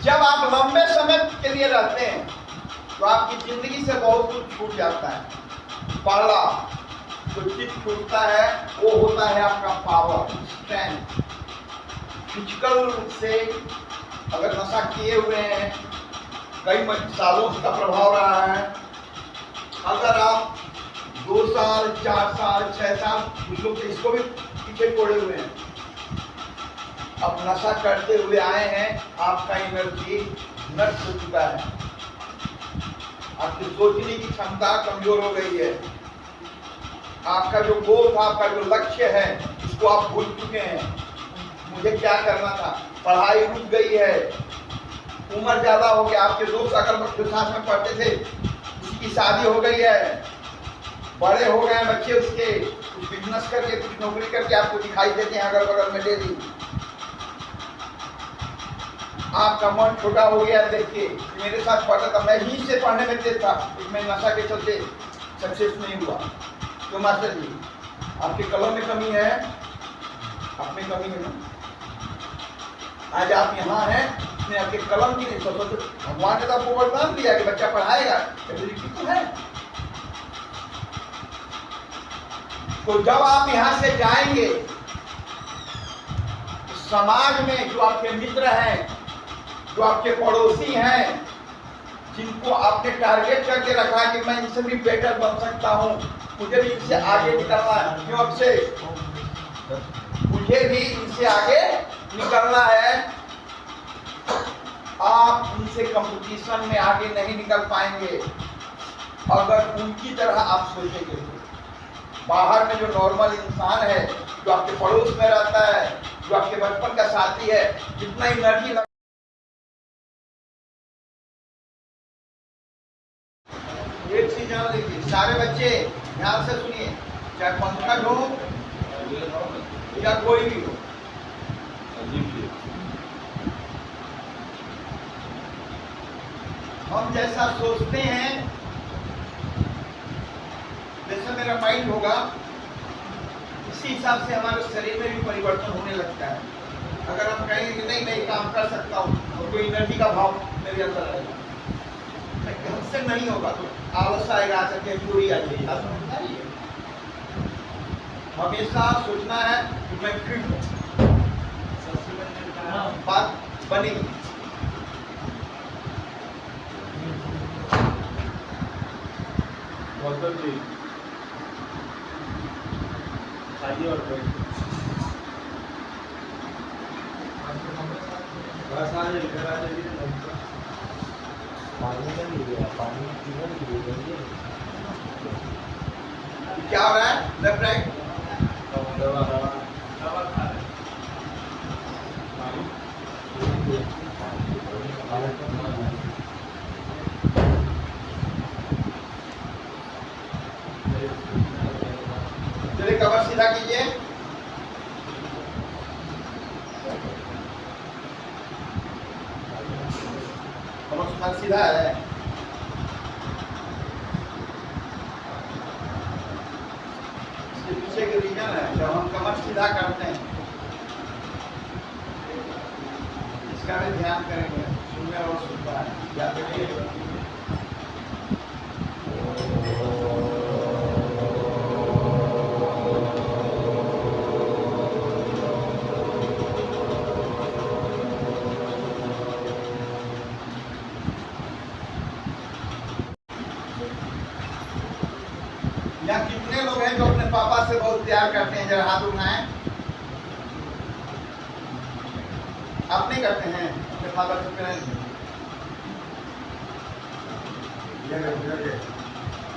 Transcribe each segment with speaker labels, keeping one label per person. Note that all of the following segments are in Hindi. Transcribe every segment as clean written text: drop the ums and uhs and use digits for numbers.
Speaker 1: जब आप लंबे समय के लिए रहते हैं तो आपकी जिंदगी से बहुत कुछ छूट जाता है। पहला जो चीज छूटता है वो होता है आपका पावर, स्ट्रेंथ। फिजिकल रूप से अगर नशा किए हुए हैं, कई सालों का प्रभाव रहा है, अगर आप 2 साल 4 साल 6 साल, कुछ लोग इसको भी पीछे छोड़े हुए हैं, अब नशा करते हुए आए हैं, आपका एनर्जी नष्ट हो चुका है, आपकी सोचने की क्षमता कमजोर हो गई है, आपका जो गोल था, आपका जो लक्ष्य है, इसको आप भूल चुके हैं। मुझे क्या करना था, पढ़ाई रुक गई है, उम्र ज्यादा हो गया, आपके दोस्त अगर जो साथ में पढ़ते थे उसकी शादी हो गई है, बड़े हो गए बच्चे, उसके कुछ बिजनेस करके कुछ नौकरी करके आपको दिखाई देते हैं अगल बगल में डेली। आपका मन छोटा हो गया, देखिए मेरे साथ पढ़ता था, मैं ही से पढ़ने में तेज था, इसमें नशा के चलते सक्सेस नहीं हुआ। तो मास्टर जी आपके कलम में कमी है, आप में कमी है ना, आज आप यहाँ हैं, इसमें आपके कलम की नहीं, सोचो भगवान ने तो आपको वरदान दिया कि बच्चा पढ़ाएगा, एबिलिटी तो है। तो जब आप यहाँ से जाएंगे तो समाज में जो आपके मित्र हैं, जो आपके पड़ोसी हैं, जिनको आपने टारगेट करके रखा है कि मैं इनसे भी बेटर बन सकता हूँ, मुझे भी इनसे आगे निकलना है, क्यों अब से मुझे भी इनसे आगे निकलना है, आप उनसे कंपटीशन में आगे नहीं निकल पाएंगे अगर उनकी तरह आप सोचेंगे। बाहर में जो नॉर्मल इंसान है, जो आपके पड़ोस में रहता है, जो आपके बचपन का साथी है, जितना एनर्जी एक चीज जान लीजिए, सारे बच्चे ध्यान से सुनिए, चाहे पंकज हो या कोई भी हो, हम जैसा सोचते हैं, जैसा मेरा माइंड होगा, इसी हिसाब से हमारे शरीर में भी परिवर्तन होने लगता है। अगर हम कहेंगे कि नहीं नहीं काम कर सकता हूँ, और कोई एनर्जी का भाव मेरे अंदर रहेगा, हमसे नहीं होगा तो आलस आएगा, आ सकते चोरी आ जाएगी। हमेशा सोचना है कि मैं फिट हूँ, बात बनेगी।
Speaker 2: गौतम जी खाइए और बस आ जाइए, घर आ जाइए। पानी का नहीं गया, पानी पीना नहीं गया।
Speaker 1: क्या हो रहा है? लेफ्ट राइट
Speaker 2: दवा खा रहे
Speaker 1: चलिए कमर सीधा कीजिए, कमर सीधा है। इसके पीछे के रीजन है, जब हम कमर सीधा करते हैं, इसका भी ध्यान करेंगे, सुनने और सुनता है, याद रखिए। यहाँ कितने लोग हैं जो अपने पापा से बहुत प्यार करते हैं? जरा हाथ उठाएं। आप नहीं करते हैं अपने पापा से प्यार?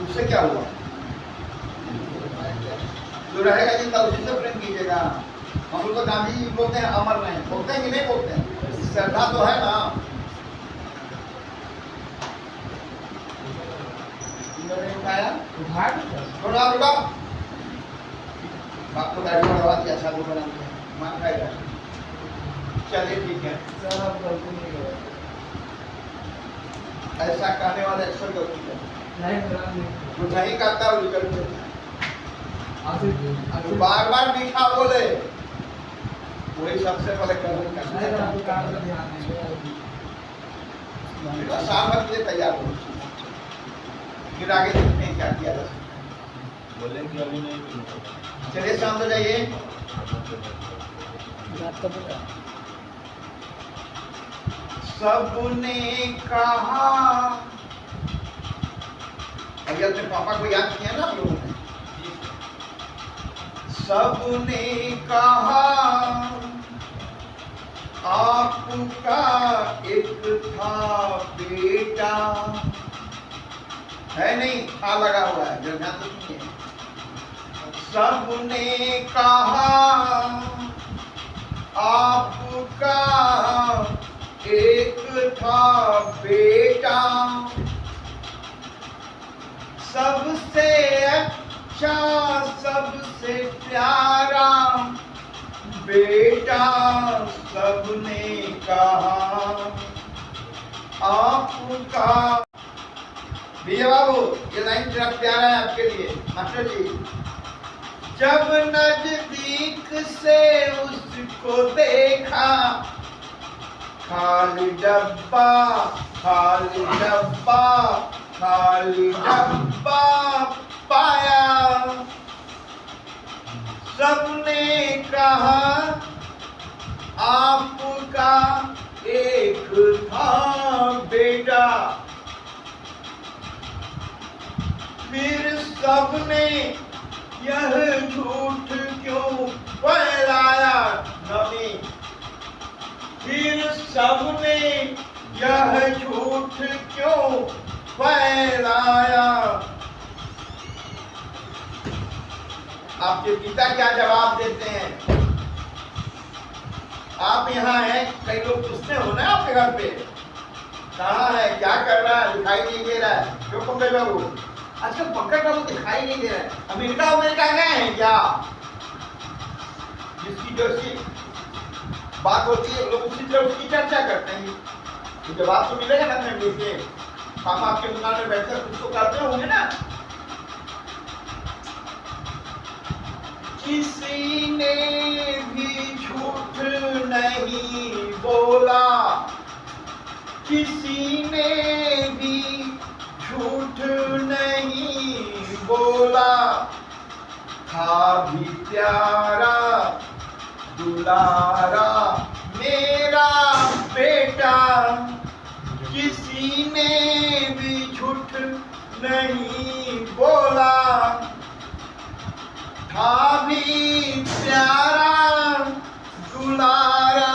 Speaker 1: उससे क्या हुआ? जो रहेगा जिंदा उसी से प्रेम कीजिएगा। हम लोग तो गांधी जी बोलते हैं अमर रहें, बोलते हैं कि नहीं बोलते हैं? श्रद्धा तो है ना। उठाया थोड़ा रुका, बाप को दाढ़ी बढ़वा दिया, साधु बना दिया, मान खाएगा। चलिए ठीक है, ऐसा कहने वाले अक्सर गलती है, जो नहीं करता वो गलती है। बार बार मीठा बोले वही सबसे पहले करना। बेटा साल भर के लिए तैयार हो, फिर आगे देखते हैं क्या किया जा सकता है।
Speaker 2: बोले कि अभी नहीं मिलूंगा।
Speaker 1: चलिए शांत हो जाइए। सबने कहा, अभी अपने पापा को याद किया ना आप लोगों ने। सबने कहा आपका एक था बेटा, है नहीं, था लगा हुआ है, जरा ध्यान से सुनिए। सबने कहा आपका एक था बेटा, सबसे अच्छा सबसे प्यारा बेटा, सबने कहा आपका। विजय बाबू, ये लाइन जरा प्यारा है आपके लिए मास्टर जी। जब नजदीक से उसको देखा, खाली डब्बा खाली डब्बा खाली डब्बा पाया, सबने कहा आपका एक था बेटा। फिर सबने यह झूठ क्यों फैलाया नबी, फिर सबने यह झूठ क्यों फैलाया। आपके पिता क्या जवाब देते हैं? आप यहाँ हैं, कई लोग पूछते हो ना आपके घर पे, कहाँ है, क्या कर रहा है, दिखाई नहीं दे रहा है। क्यों पंकज बाबू? आजकल पंकज बाबू दिखाई नहीं दे रहा है। अमेरिका गए हैं क्या? जिसकी जो सी बात होती है लोग उसी तरह उसकी चर्चा करते हैं। तो जब आपको मिलेगा ना फैमिली से, पापा आपके दुकान में बैठकर कुछ तो करते होंगे ना। किसी ने भी झूठ नहीं बोला, किसी ने भी झूठ नहीं बोला, था भी प्यारा दुलारा मेरा बेटा, किसी ने भी झूठ नहीं बोला, था भी प्यारा दुलारा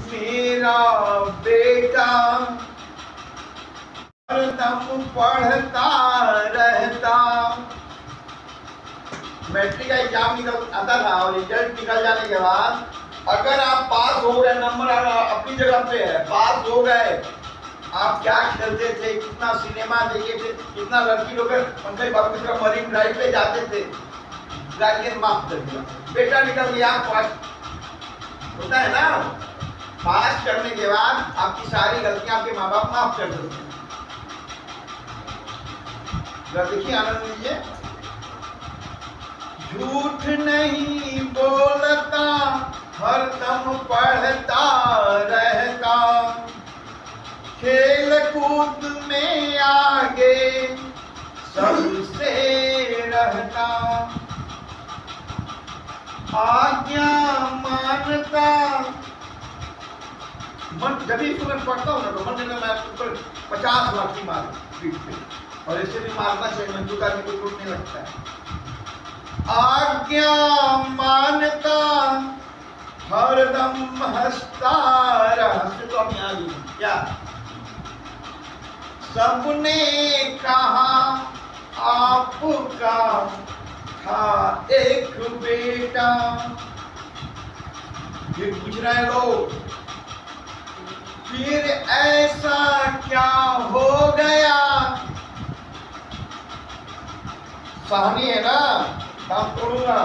Speaker 1: मेरा बेटा। हरदम पढ़ता रहता। मैट्रिक का एग्जाम निकल आता था और रिजल्ट निकल जाने के बाद अगर आप पास हो गए, नंबर अपनी जगह पे है, पास हो गए, आप क्या खेलते थे, कितना सिनेमा देखे थे, कितना लड़की लोग पंकज बाबू की तरह मरीन ड्राइव पे जाते थे। गार्जियन माफ कर दिया, बेटा निकल गया पास। होता है ना, पास करने के बाद आपकी सारी गलतियां आपके माँ बाप माफ कर देते हैं। देखिए, आनंद लीजिए। झूठ नहीं बोलता, हरदम पढ़ता रहता, खेल कूद में आगे सबसे रहता, आज्ञा मानता। मन जब भी मैं पढ़ता हूँ ना तो मन में मैं ऊपर 50 लाठी मार पीठ पे, और ऐसे भी मारना चाहिए, मंजूदा में कोई टूट नहीं लगता है। आज्ञा मानता, हरदम हंसता रहता। तो हम यहाँ भी क्या, सबने कहा आपका था एक बेटा। फिर पूछ रहे लोग, फिर ऐसा क्या हो गया? साहनी है ना, काम तोड़ूंगा।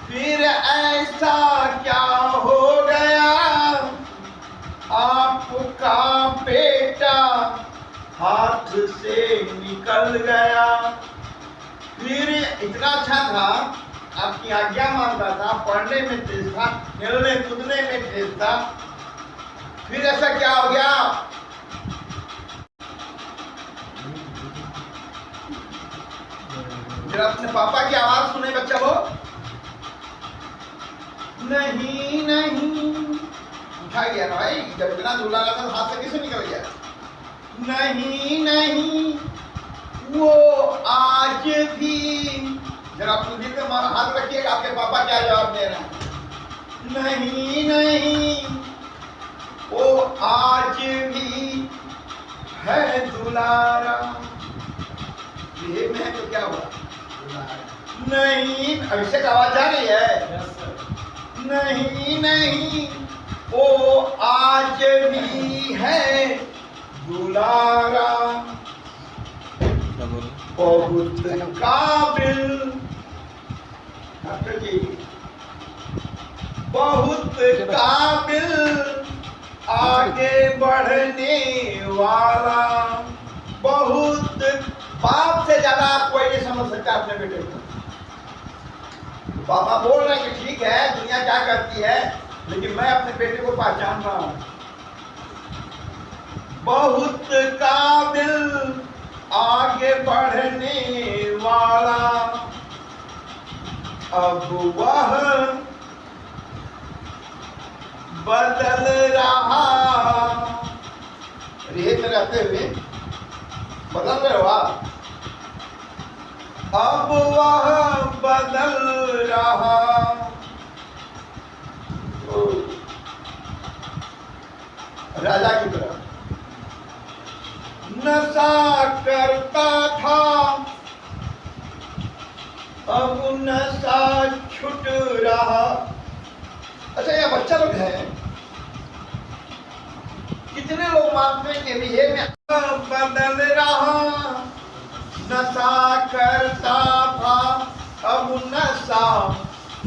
Speaker 1: फिर ऐसा क्या हो गया? आपका बेटा हाथ से निकल गया। फिर इतना अच्छा था, आपकी आज्ञा मानता था, पढ़ने में तेज था, खेलने कूदने में तेज था। फिर ऐसा क्या हो गया? अपने पापा की आवाज सुने बच्चा वो नहीं नहीं उठा गया ना भाई, जब इतना झूला रहा था हाथ से कैसे निकल गया? नहीं नहीं वो आज भी, जरा अपने दिल में हाथ रखिएगा, आपके पापा क्या जवाब दे रहे हैं? नहीं नहीं वो आज भी है दुलारा। ये में तो क्या हुआ? नहीं, अभिषेक आवाज आ रही है? नहीं नहीं वो आज भी है दुलारा, बहुत काबिल, डॉक्टर जी बहुत काबिल, आगे बढ़ने वाला, बहुत, बाप से ज्यादा आप कोई नहीं समझ सकता अपने बेटे को। पापा बोल रहे हैं कि ठीक है दुनिया क्या करती है, लेकिन मैं अपने बेटे को पहचान रहा हूं। बहुत काबिल, आगे बढ़ने वाला, अब वह बदल रहा। रेत में रहते हुए बदल रहे हो आप, अब वह बदल रहा। राजा की तरह नशा करता था, अब नशा छूट रहा। अच्छा ये बच्चा लोग है, कितने लोग मानते हैं कि ये में बदल रहा, नशा करता था अब नशा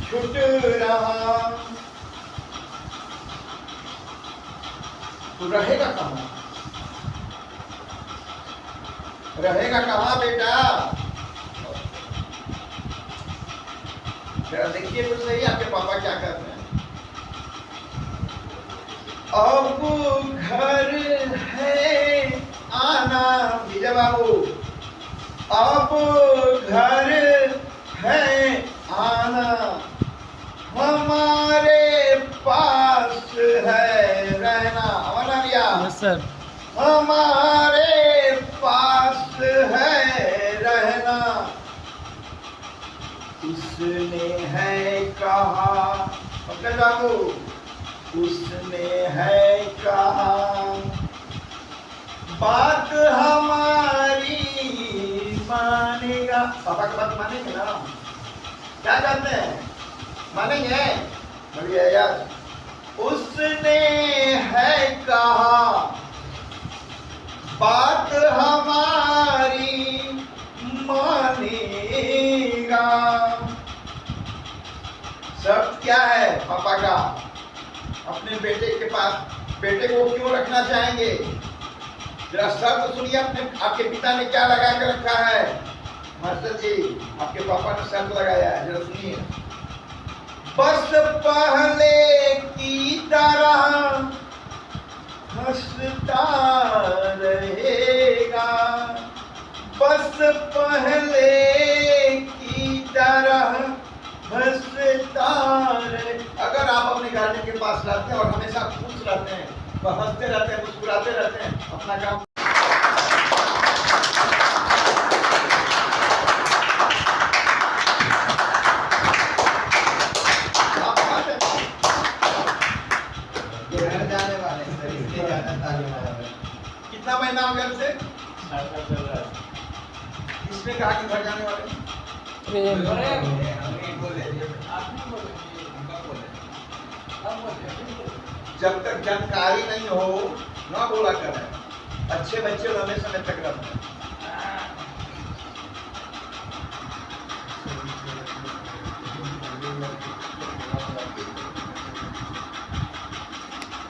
Speaker 1: छूट रहा। तो रहेगा कहाँ? रहेगा कहाँ बेटा? जरा देखिए तो सही आपके पापा क्या कर रहे हैं। अब घर है आना, विजय बाबू, अब घर है आना, हमारे पास है रहना। अमरना भैया,
Speaker 2: यस सर,
Speaker 1: हमारे पास है रहना, उसने है कहा, पंकज बाबू, उसने है कहा बात हमारी मानेगा। पापा की बात मानेंगे ना? क्या कहते हैं? मानेंगे? बढ़िया यार। उसने है कहा बात हमारी मानेगा। सब क्या है पापा का? अपने बेटे के पास, बेटे को क्यों रखना चाहेंगे? जरा शब्द सुनिए, अपने आपके पिता ने क्या लगा कर रखा है? मास्टर जी, आपके पापा ने शब्द लगाया है, जरा सुनिए। बस पहले की तरह हंसता रहेगा, बस पहले की तरह हंसता रहे। अगर आप अपने गार्जियन के पास रहते हैं और हमेशा खुश रहते हैं, तो हंसते रहते हैं, मुस्कुराते रहते हैं, अपना काम जाने वाले कितना महीना हो गया उसे? किसने कहा कि घर जाने वाले? जब तक जानकारी नहीं हो ना बोला करें। अच्छे बच्चे लंबे समय तक रहते हैं।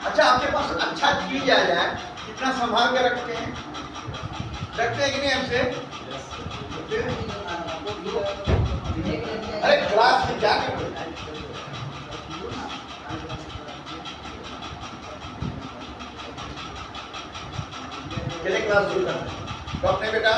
Speaker 1: अच्छा आपके पास अच्छा चीज आ जाए, कितना संभाल के रखते हैं? रखते हैं कि नहीं हमसे? अरे क्लास में जाके क्लास शुरू करते हैं। तो अपने बेटा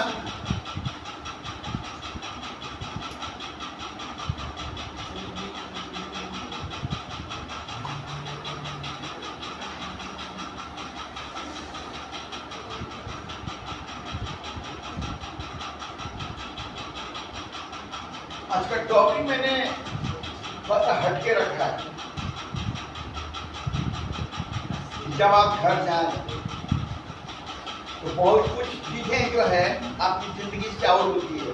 Speaker 1: आज का टॉपिक मैंने थोड़ा सा हटके रखा है। जब आप घर जाएं तो बहुत कुछ चीजें जो है आपकी जिंदगी से आउट होती है।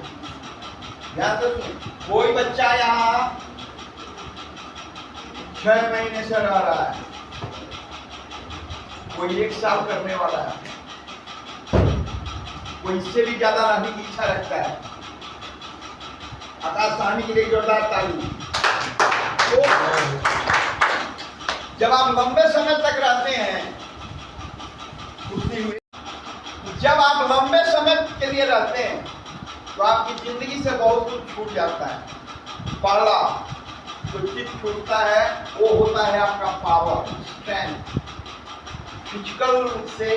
Speaker 1: ध्यान से सुनिए, कोई बच्चा यहाँ 6 महीने से रह रहा है, कोई 1 साल करने वाला है, कोई इससे भी ज्यादा रहने की इच्छा रखता है। आकाश साहनी के लिए जोरदार ताली। तो जब आप लंबे समय तक रहते हैं, जब आप लंबे समय के लिए रहते हैं तो आपकी जिंदगी से बहुत कुछ छूट जाता है। पहला जो चीज छूटता है वो होता है आपका पावर, स्ट्रेंथ। फिजिकल रूप से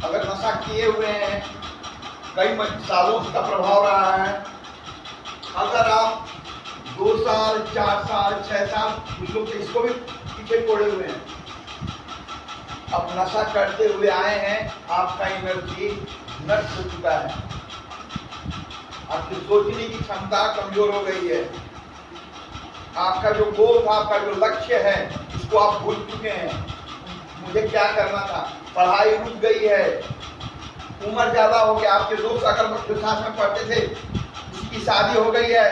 Speaker 1: अगर नशा किए हुए हैं, कई सालों का प्रभाव रहा है, अगर आप 2 साल 4 साल 6 साल कुछ लोग इसको भी पीछे छोड़े हुए हैं, अब नशा करते हुए आए हैं, आपका एनर्जी नष्ट हो चुका है, आपकी सोचने की क्षमता कमजोर हो गई है, आपका जो गोल था, आपका जो लक्ष्य है, उसको आप भूल चुके हैं। मुझे क्या करना था, पढ़ाई रुक गई है, उम्र ज्यादा हो गया, आपके दोस्त अगर जो साथ में पढ़ते थे किसी की शादी हो गई है,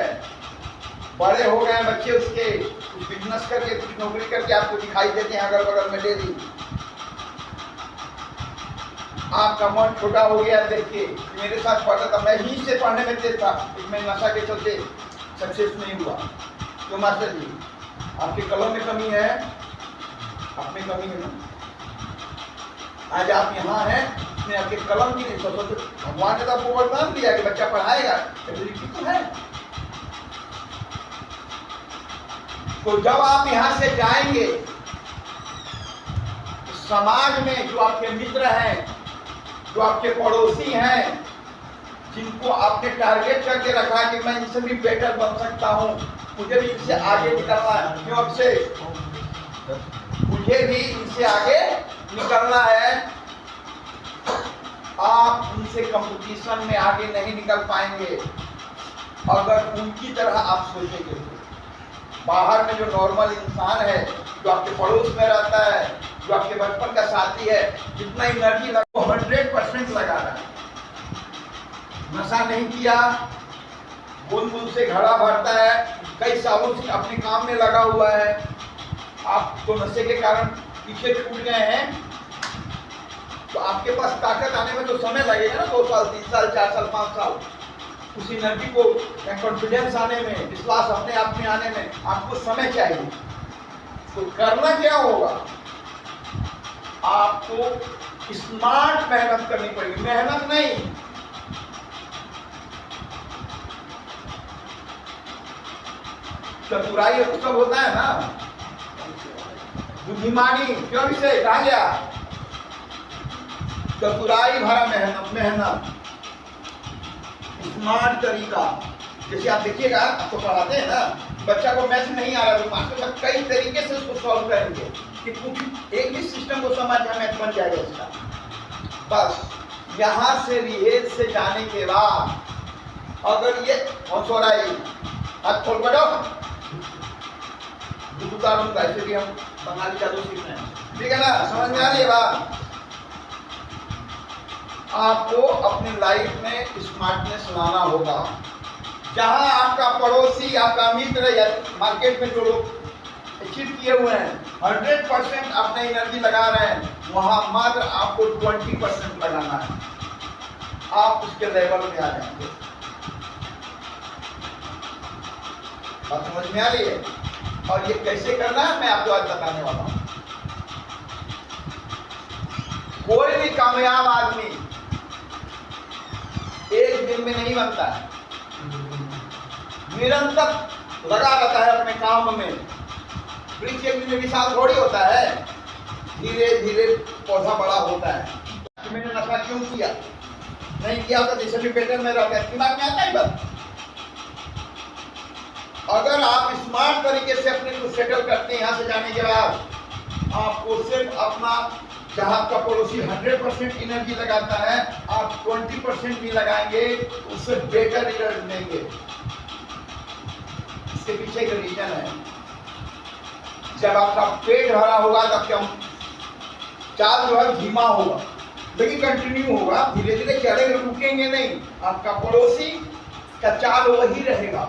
Speaker 1: बड़े हो गए बच्चे, उसके कुछ बिजनेस करके कुछ नौकरी करके आपको दिखाई देते हैं अगल बगल में डेली। आपका मन छोटा हो गया देख के, मेरे साथ पढ़ता था, मैं ही से पढ़ने में तेज था, मैं नशा के चलते सक्सेस नहीं हुआ। तो मास्टर जी आपके कलम में कमी है, आप में कमी है ना, आज आप यहाँ हैं, इसमें आपके कलम की नहीं सोचो। भगवान ने तो आपको वरदान दिया कि बच्चा पढ़ाएगा, एबिलिटी तो है। तो जब आप यहाँ से जाएंगे तो समाज में जो आपके मित्र हैं, जो आपके पड़ोसी हैं, जिनको आपने टारगेट करके रखा है कि मैं इनसे भी बेटर बन सकता हूँ, मुझे भी इनसे आगे निकलना है, क्यों आपसे मुझे भी इनसे आगे निकलना है, आप उनसे कंपटीशन में आगे नहीं निकल पाएंगे अगर उनकी तरह आप सोचेंगे। बाहर में जो नॉर्मल इंसान है, जो आपके पड़ोस में रहता है, जो आपके बचपन का साथी है, जितना एनर्जी लगा 100% लगा रहा है, नशा नहीं किया, बुन से घड़ा भरता है, कई सालों से अपने काम में लगा हुआ है, आप तो नशे के कारण पीछे छूट गए हैं, तो आपके पास ताकत आने में तो समय लगेगा ना, 2 साल 3 साल 4 साल 5 साल। उस एनर्जी को कॉन्फिडेंस आने में, विश्वास अपने आप में आने में आपको समय चाहिए। तो करना क्या होगा, आपको स्मार्ट मेहनत करनी पड़ेगी, मेहनत नहीं, चतुराई सब होता है ना, बुद्धिमानी, क्यों विषय कहा गया, चतुराई भरा मेहनत, स्मार्ट तरीका। जैसे आप देखिएगा, आपको पढ़ाते हैं ना, बच्चा को मैथ नहीं आ रहा तो मास्टर साहब कई तरीके से उसको सॉल्व करेंगे कि कुछ एक भी सिस्टम को समझ में मैथ बन जाएगा इसका। बस यहाँ से रिहेज से जाने के बाद अगर ये हाथ खोल कर दूंगा, ऐसे भी हम बंगाली जादू सीख रहे हैं, ठीक है ना, समझ में आ रही है बात। आपको अपनी लाइफ में स्मार्टनेस लाना होगा। जहां आपका पड़ोसी, आपका मित्र या मार्केट में जो लोग अचीव किए हुए हैं 100% अपना एनर्जी लगा रहे हैं, वहां मात्र आपको 20% लगाना है, आप उसके लेवल में आ जाएंगे। बात समझ में आ रही है? और ये कैसे करना है मैं आपको आज बताने वाला हूं। कोई भी कामयाब आदमी एक दिन में नहीं बनता है, निरंतर लगा रहता है अपने काम में। वृक्ष एक दिन में विशाल थोड़ी होता है, धीरे धीरे पौधा बड़ा होता है। तो मैंने नशा क्यों किया, नहीं किया तो जैसे भी बेटर में रहता है, दिमाग में आता है बस। अगर आप स्मार्ट तरीके से अपने को सेटल करते हैं, यहाँ से जाने के बाद आपको सिर्फ अपना, जहाँ आपका पड़ोसी 100% एनर्जी लगाता है, आप 20% भी लगाएंगे, उससे बेटर रिजल्ट देंगे। इसके पीछे एक रीजन है। जब आपका पेट भरा होगा तब क्या चाल जो है धीमा होगा, लेकिन कंटिन्यू होगा, धीरे धीरे चलेंगे, रुकेंगे नहीं। आपका पड़ोसी का चाल वही रहेगा।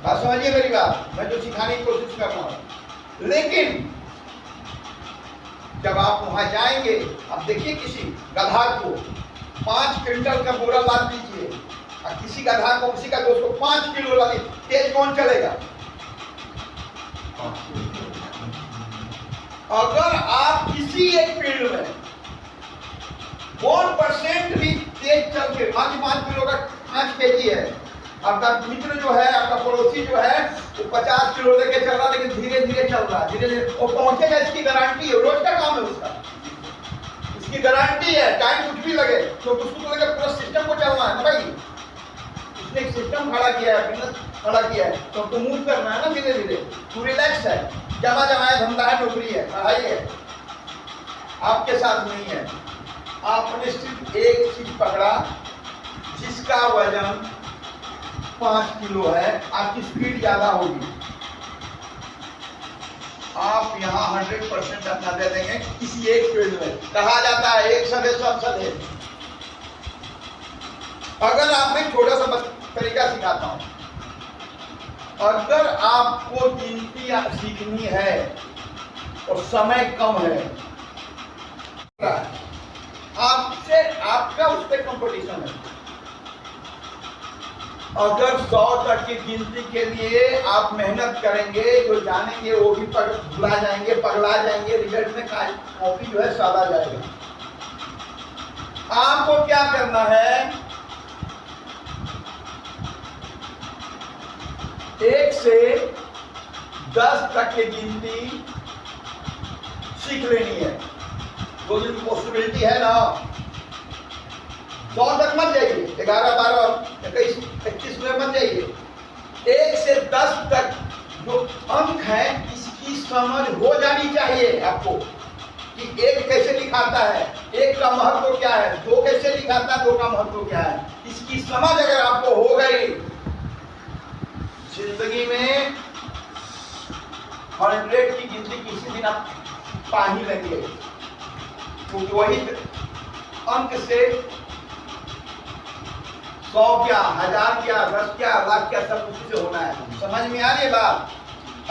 Speaker 1: बात समझिए मेरी बात, मैं जो सिखाने की कोशिश कर रहा हूं। लेकिन जब आप वहां जाएंगे, अब देखिए किसी गधा को 5 क्विंटल का बोरा लाद दीजिए और किसी गधा को, उसी का दोस्त को 5 किलो ला दीजिए, तेज कौन चलेगा? अगर आप किसी एक फील्ड में 1% भी तेज चल के 5 किलो का 5 kg है, आपका मित्र जो है, आपका पड़ोसी जो है, वो 50 किलो लेके चल रहा, लेकिन धीरे धीरे चल रहा, धीरे धीरे वो पहुंचेगा, इसकी गारंटी है। रोज का काम है उसका, इसकी गारंटी है। टाइम कुछ भी लगे तो उसको तो लगे पूरा सिस्टम को चलना है ना भाई। उसने एक सिस्टम खड़ा किया है, बिजनेस खड़ा किया है, तो आपको मूव करना है ना धीरे धीरे। तू रिलैक्स है, जमा जमाया धंधा है, नौकरी है, पढ़ाई है, आपके साथ नहीं है। आपने सिर्फ एक चीज पकड़ा जिसका वजन 5 किलो है, आपकी स्पीड ज्यादा होगी, आप यहाँ 100% अपना दे देंगे किसी एक फील्ड में। कहा जाता है एक सदे सब सदे। अगर आप में छोटा सा तरीका सिखाता हूं, अगर आपको गिनती सीखनी है और समय कम है, आपसे आपका उस पर कंपटीशन है। अगर 100 तक की गिनती के लिए आप मेहनत करेंगे, जो जानेंगे वो भी भुला जाएंगे, पगला जाएंगे, रिजल्ट में कॉपी जो है सादा जाएगा। आपको क्या करना है, 1 से 10 तक की गिनती सीख लेनी है। वो जो पॉसिबिलिटी है ना, 100 तक मत जाइए, 11, 12, 21, 25 में मत जाइए। 1 से 10 तक जो अंक है, इसकी समझ हो जानी चाहिए आपको कि 1 कैसे लिखाता है, 1 का महत्व क्या है, 2 कैसे लिखाता है, 2 का महत्व क्या है। इसकी समझ अगर आपको हो गई, जिंदगी में 100 की गिनती किसी दिन आप पा ही लेंगे, क्योंकि वही अंक से 100 क्या, 1000 क्या, 10 क्या, लाख क्या, सब उसी से होना है। समझ में आ रही है बात?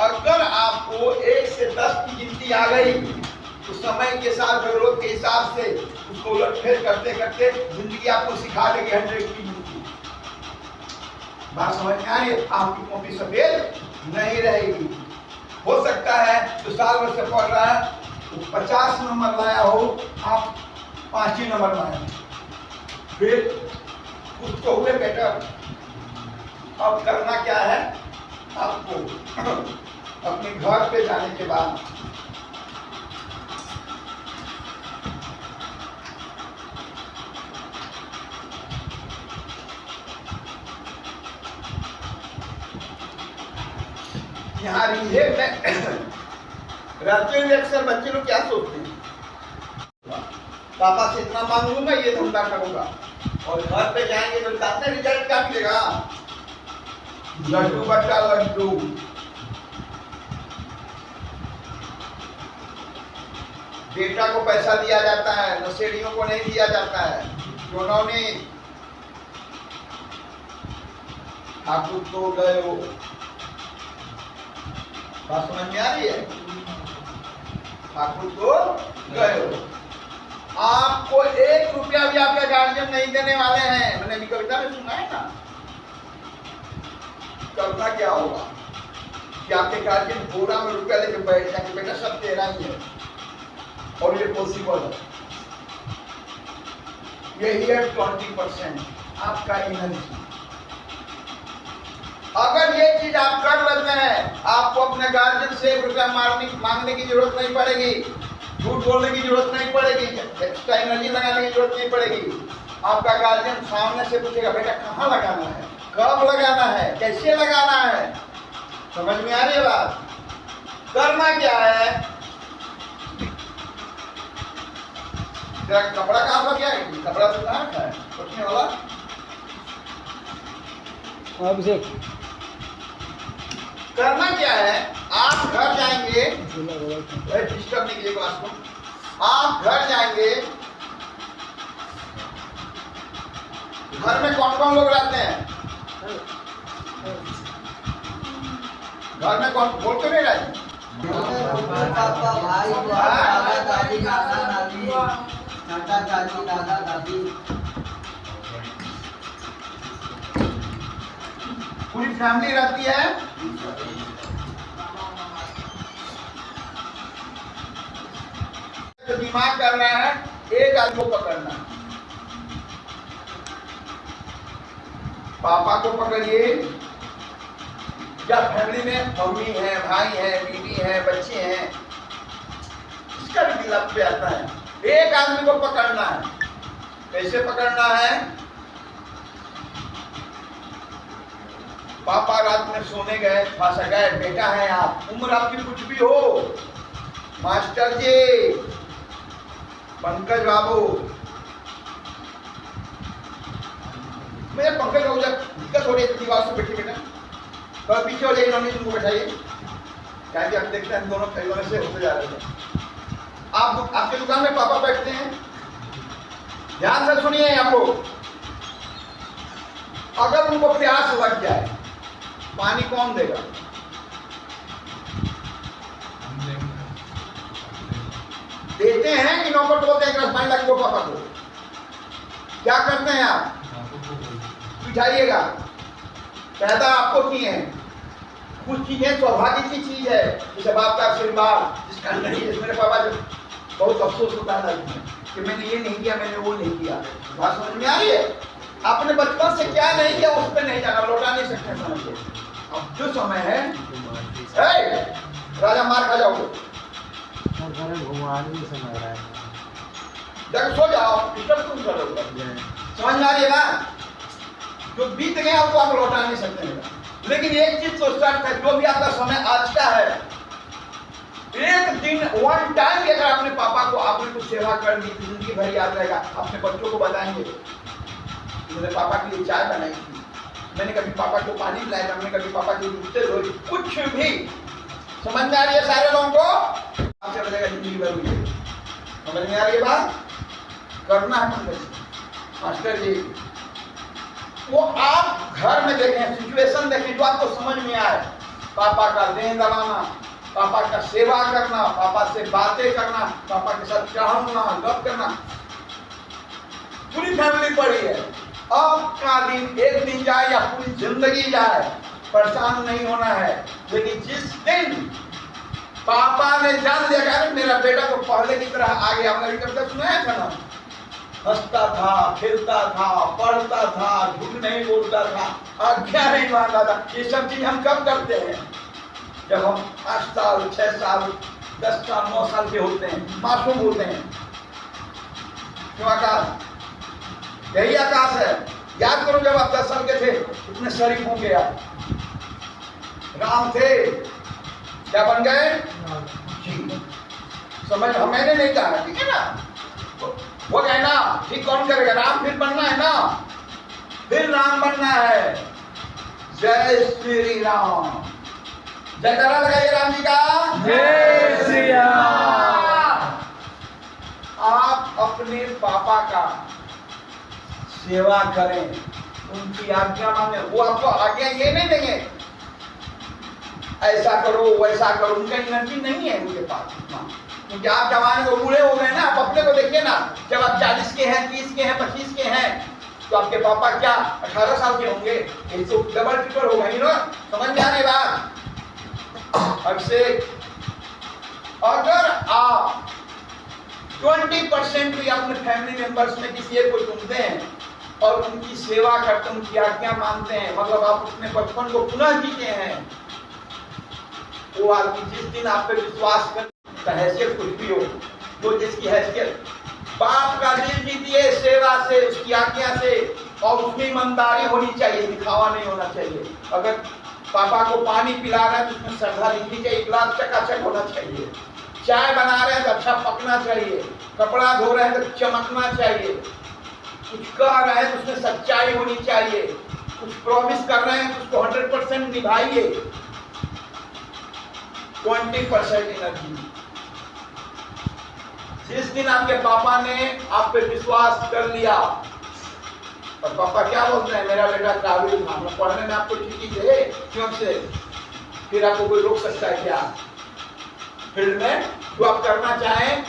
Speaker 1: अगर आपको 1 से 10 की गिनती आ गई, तो समय के साथ जरूरत के हिसाब से उसको उलटफेर करते करते जिंदगी आपको सिखा देगी 100 की गिनती। बात समझ में आ रही है? आपकी कॉपी सफेद नहीं रहेगी। हो सकता है जो साल भर से पढ़ रहा है, 50 नंबर लाया हो, आप 5 ही नंबर लाए, फिर कुछ तो हुए बेटर। अब करना क्या है आपको, अपने घर पे जाने के बाद यहाँ रिहेब में रहते हुए अक्सर बच्चे लोग क्या सोचते हैं, पापा से इतना मांग लूंगा, ये धंधा करूंगा, और घर पे जाएंगे तो कितने रिजल्ट क्या मिलेगा, लड्डू बट्टा लड्डू। बेटा को पैसा दिया जाता है, नशेड़ियों को नहीं दिया जाता है। जिन्होंने ठाकुर तो गए हो, बात समझ में आ रही है? ठाकुर तो गए हो, आपको 1 रुपया भी आपके गार्जियन नहीं देने वाले हैं। मैंने भी कविता में सुना है ना। करना क्या होगा कि आपके गार्जियन बोरा में रुपया लेके बैठ जाएंगे, बेटा सब तेरा ही है, और ये पॉसिबल है। यही है 20% आपका एनर्जी। अगर ये चीज आप कर लेते हैं, आपको अपने गार्जियन से 1 रुपया मांगने की जरूरत नहीं पड़ेगी, झूठ बोलने की जरूरत नहीं पड़ेगी, एक्स्ट्रा एनर्जी लगाने की जरूरत नहीं पड़ेगी। आपका गार्जियन सामने से पूछेगा, बेटा कहाँ लगाना है, कब लगाना है, कैसे लगाना है। समझ में आ रही है बात? करना क्या है, तेरा कपड़ा कहाँ पर गया है, कपड़ा तो कहाँ है, सोचने वाला।
Speaker 3: अभिषेक
Speaker 1: करना क्या है, आप घर जाएंगे, डिस्टर्ब नहीं कीजिए क्लास को। आप घर जाएंगे, घर में कौन कौन लोग रहते हैं? घर में कौन बोल क्यों नहीं रहे?
Speaker 3: पापा, भाई, दादा, दादी, नाना, नानी, चाचा, चाची, दादा, दादी।
Speaker 1: पूरी फैमिली रहती है। तो दिमाग करना है, एक आदमी को पकड़ना है। पापा को पकड़िए, या फैमिली में मम्मी है, भाई है, बीवी है, बच्चे हैं, इसका भी दिल पे आता है। एक आदमी को पकड़ना है। कैसे पकड़ना है? पापा रात में सोने गए, फंस गए, बेटा है आप, उम्र आपकी कुछ भी हो, मास्टर जी, पंकज बाबू, मेरे पंकज बाबू जब दिक्कत हो रही है दीवार से बैठे बेटा, तो पीछे हो जाइए, नॉनी तुमको बैठाइए, क्या कि आप देखते हैं दोनों खिलौने से होते जा रहे हैं। आप आपके दुकान में पापा बैठते हैं, ध्यान से सुनिए आप लोग, अगर उनको प्यास लग जाए, पानी कौन देगा? देते हैं कि नौकर बोलते हैं कि पानी लग दो पापा को? क्या करते हैं आप? बिठाइएगा, पैदा आपको किए हैं। कुछ चीजें सौभाग्य की चीज है, जैसे बाप का आशीर्वाद, जिसका नहीं है। मेरे पापा जब बहुत अफसोस होता है कि मैंने ये नहीं किया, मैंने वो नहीं किया। बात समझ में आ रही है? आपने बचपन से क्या नहीं किया उस पर नहीं जाना, लौटा नहीं सकते समझ। अब जो समय है, राजा मार खा जाओगे, जब सो जाओ, डिस्टर्ब तुम करोगे। समझ में आ रही है ना? जो बीत गया वो आप लौटा नहीं सकते हैं। लेकिन एक चीज तो स्टार्ट है, जो भी आपका समय आज का है, एक दिन वन टाइम अगर अपने पापा को आपने कुछ सेवा कर दी, जिंदगी भर याद रहेगा। अपने बच्चों को बताएंगे, मैंने पापा के लिए चाय बनाई थी, मैंने कभी पापा को पानी पिलाया, मैंने कभी पापा के जूते धोए, कुछ भी। समझ में आ रही है सारे लोगों को? आपसे बचेगा जिंदगी भर में। समझ में आ रही है बात? करना है मास्टर जी। वो आप घर में देखें, सिचुएशन देखें जो आपको समझ में आए। पापा का देह दबाना, पापा का सेवा करना, पापा से बातें करना, पापा के साथ चढ़ना, गप करना, पूरी फैमिली पड़ी है। आपका दिन एक दिन जाए या पूरी जिंदगी जाए, परेशान नहीं होना है। लेकिन जिस दिन पापा ने जान लिया मेरा बेटा तो पहले की तरह आ गया, हमने कब तक सुनाया था ना, हंसता था, खेलता था, पढ़ता था, झूठ नहीं बोलता था, आज्ञा नहीं मांगता था। ये सब चीज हम कब करते हैं? जब हम 8 साल, 6 साल, 10 साल, 9 साल के होते हैं, मासूम होते हैं। क्यों आकाश? यही आकाश है। याद करो जब आप 10 साल के थे, कितने शरीफ होंगे आप। राम थे, क्या बन गए? समझ, मैंने नहीं कहा, ठीक है ना? वो कहना ठीक कौन करेगा? राम फिर बनना है ना, फिर राम बनना है। जय श्री राम, जयकारा लगाइए राम जी का।
Speaker 2: जय श्री राम।
Speaker 1: आप अपने पापा का सेवा करें, उनकी आज्ञा माने। वो आपको आज्ञा ये नहीं देंगे ऐसा करो वैसा करो, उनका एनर्जी नहीं है उनके पास इतना। क्योंकि आप जवान को बूढ़े हो गए ना। आप अपने को देखिए ना, जब आप 40 के हैं, 30 के हैं, 25 के हैं, तो आपके पापा क्या 18 साल के होंगे? ये तो डबल ट्रिपल हो गई ना। समझ में आने बात? अभिषेक, अगर आप 20% भी अपने फैमिली मेंबर्स में किसी एक को चुनते हैं और उनकी सेवा करते हैं, उनकी आज्ञा मानते हैं, मतलब आप अपने बचपन को पुनः जीते हैं, वो आदमी जिस दिन आप पे विश्वास कर, हैसियत कुछ भी हो, वो जिसकी हैसियत बाप का दिल जीतिए सेवा से, उसकी आज्ञा से, और उसमें ईमानदारी होनी चाहिए, दिखावा नहीं होना चाहिए। अगर पापा को पानी पिला रहे हैं तो उसमें श्रद्धा दिखनी चाहिए, गिलास चकाचक होना चाहिए। चाय बना रहे हैं तो अच्छा पकना चाहिए, कपड़ा धो रहे हैं तो चमकना चाहिए, कुछ कह रहे हैं तो उसमें सच्चाई होनी चाहिए, कुछ प्रॉमिस कर रहे हैं तो उसको 100% निभाइए। 20% एनर्जी। जिस दिन आपके पापा ने आप पे विश्वास कर लिया और पापा क्या बोलते हैं, मेरा बेटा काबिल था, मैं पढ़ने में आपको ठीक ही थे, क्यों से फिर आपको कोई रोक सकता है क्या? फील्ड में जो आप करना चाहें,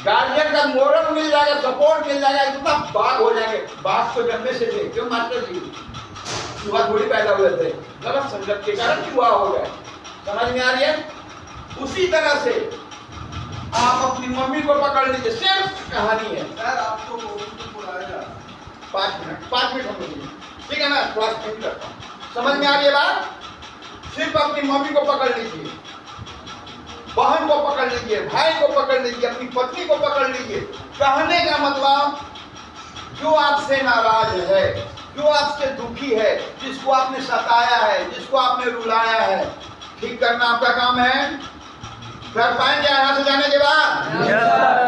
Speaker 1: गार्जियन का मोरल मिल जाएगा, सपोर्ट मिल जाएगा, इतना बाग हो जाएंगे। बाग तो जन्मे से थे, क्यों मास्टर जी? युवा थोड़ी पैदा हुए थे, गलत संगत के कारण युवा हो गए। समझ में आ रही है? उसी तरह से आप अपनी मम्मी को पकड़ लीजिए, सेम कहानी है।
Speaker 3: सर आपको पुराना
Speaker 1: 5 मिनट हम लोग, ठीक है ना? क्लास में करता हूँ। समझ में आ रही है बात? सिर्फ अपनी मम्मी को पकड़ लीजिए, बहन को पकड़ लीजिए, भाई को पकड़ लीजिए, अपनी पत्नी को पकड़ लीजिए। कहने का मतलब, जो आपसे नाराज है, जो आपसे दुखी है, जिसको आपने सताया है, जिसको आपने रुलाया है, ठीक करना आपका काम है। कर पाएंगे यहाँ से जाने के बाद?